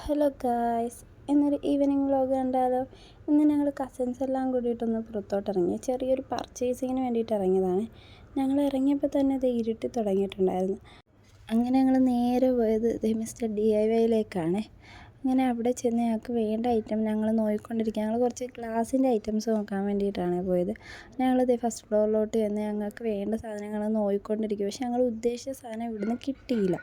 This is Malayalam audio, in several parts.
ഹലോ ഗായ്സ്, ഇന്നൊരു ഈവനിങ് വ്ലോഗ് കണ്ടാലോ? ഇന്ന് ഞങ്ങൾ കസിൻസ് എല്ലാം കൂടിയിട്ടൊന്ന് പുറത്തോട്ടിറങ്ങി ചെറിയൊരു പർച്ചേസിങ്ങിന് വേണ്ടിയിട്ട് ഇറങ്ങിയതാണ്. ഞങ്ങൾ ഇറങ്ങിയപ്പോൾ തന്നെ ഇത് ഇരുട്ടി തുടങ്ങിയിട്ടുണ്ടായിരുന്നു. അങ്ങനെ ഞങ്ങൾ നേരെ പോയത് മിസ്റ്റർ DIYയിലേക്കാണ്. അങ്ങനെ അവിടെ ചെന്ന് ഞങ്ങൾക്ക് വേണ്ട ഐറ്റം ഞങ്ങൾ നോക്കിക്കൊണ്ടിരിക്കുക. ഞങ്ങൾ കുറച്ച് ഗ്ലാസിൻ്റെ ഐറ്റംസ് നോക്കാൻ വേണ്ടിയിട്ടാണ് പോയത്. ഞങ്ങളിത് ഫസ്റ്റ് ഫ്ലോറിലോട്ട് ചെന്ന് ഞങ്ങൾക്ക് വേണ്ട സാധനങ്ങൾ നോക്കിക്കൊണ്ടിരിക്കുക. പക്ഷെ ഞങ്ങൾ ഉദ്ദേശിച്ച സാധനം ഇവിടുന്ന് കിട്ടിയില്ല.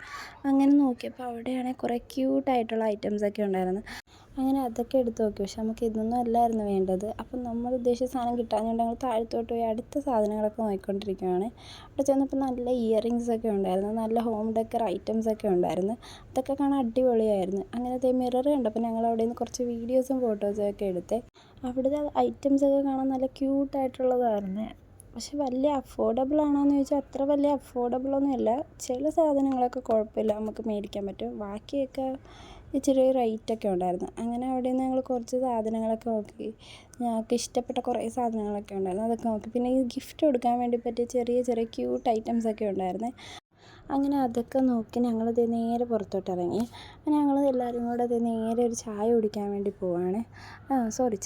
അങ്ങനെ നോക്കിയപ്പോൾ അവിടെയാണെങ്കിൽ കുറേ ക്യൂട്ടായിട്ടുള്ള ഐറ്റംസൊക്കെ ഉണ്ടായിരുന്നു. അങ്ങനെ അതൊക്കെ എടുത്ത് നോക്കി. പക്ഷെ നമുക്ക് ഇതൊന്നും അല്ലായിരുന്നു വേണ്ടത്. അപ്പം നമ്മൾ ഉദ്ദേശിച്ച സാധനം കിട്ടാഞ്ഞുകൊണ്ട് ഞങ്ങൾ താഴത്തോട്ട് പോയി അടുത്ത സാധനങ്ങളൊക്കെ നോക്കിക്കൊണ്ടിരിക്കുകയാണ്. അവിടെ ചെന്നപ്പോൾ നല്ല ഇയറിങ്സൊക്കെ ഉണ്ടായിരുന്നു, നല്ല ഹോം ഡെക്കർ ഐറ്റംസൊക്കെ ഉണ്ടായിരുന്നു. അതൊക്കെ കാണാൻ അടിപൊളിയായിരുന്നു. അങ്ങനത്തെ മിറർ കണ്ടപ്പോൾ ഞങ്ങൾ അവിടെ നിന്ന് കുറച്ച് വീഡിയോസും ഫോട്ടോസും ഒക്കെ എടുത്തേ. അവിടുത്തെ ഐറ്റംസൊക്കെ കാണാൻ നല്ല ക്യൂട്ടായിട്ടുള്ളതായിരുന്നു. പക്ഷെ വലിയ അഫോർഡബിൾ ആണോ എന്ന് ചോദിച്ചാൽ അത്ര വലിയ അഫോർഡബിളൊന്നുമല്ല. ചില സാധനങ്ങളൊക്കെ കുഴപ്പമില്ല, നമുക്ക് മേടിക്കാൻ പറ്റും. ബാക്കിയൊക്കെ ഇച്ചിരി റേറ്റൊക്കെ ഉണ്ടായിരുന്നു. അങ്ങനെ അവിടെ നിന്ന് ഞങ്ങൾ കുറച്ച് സാധനങ്ങളൊക്കെ നോക്കി. ഞങ്ങൾക്ക് ഇഷ്ടപ്പെട്ട കുറേ സാധനങ്ങളൊക്കെ ഉണ്ടായിരുന്നു, അതൊക്കെ നോക്കി. പിന്നെ ഈ ഗിഫ്റ്റ് കൊടുക്കാൻ വേണ്ടി പറ്റിയ ചെറിയ ചെറിയ ക്യൂട്ട് ഐറ്റംസൊക്കെ ഉണ്ടായിരുന്നു. അങ്ങനെ അതൊക്കെ നോക്കി ഞങ്ങളിത് നേരെ പുറത്തോട്ടിറങ്ങി. ഞങ്ങൾ എല്ലാവരും കൂടെ ഇത് നേരെ ഒരു ചായ കുടിക്കാൻ വേണ്ടി പോവുകയാണ്.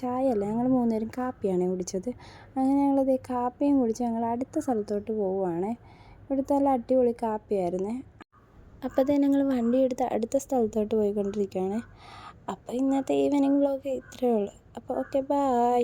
ചായ അല്ല, ഞങ്ങൾ 3 പേരും കാപ്പിയാണ് കുടിച്ചത്. അങ്ങനെ ഞങ്ങളിത് കാപ്പിയും കുടിച്ച് ഞങ്ങൾ അടുത്ത സ്ഥലത്തോട്ട് പോവുകയാണ്. ഇവിടുത്തെ നല്ല അടിപൊളി കാപ്പിയായിരുന്നേ. അപ്പോഴത്തേന് ഞങ്ങൾ വണ്ടി എടുത്ത് അടുത്ത സ്ഥലത്തോട്ട് പോയിക്കൊണ്ടിരിക്കുകയാണ്. അപ്പോൾ ഇന്നത്തെ ഈവനിങ് വ്ലോഗ് ഇത്രയേ ഉള്ളൂ. അപ്പോൾ ഓക്കെ, ബൈ.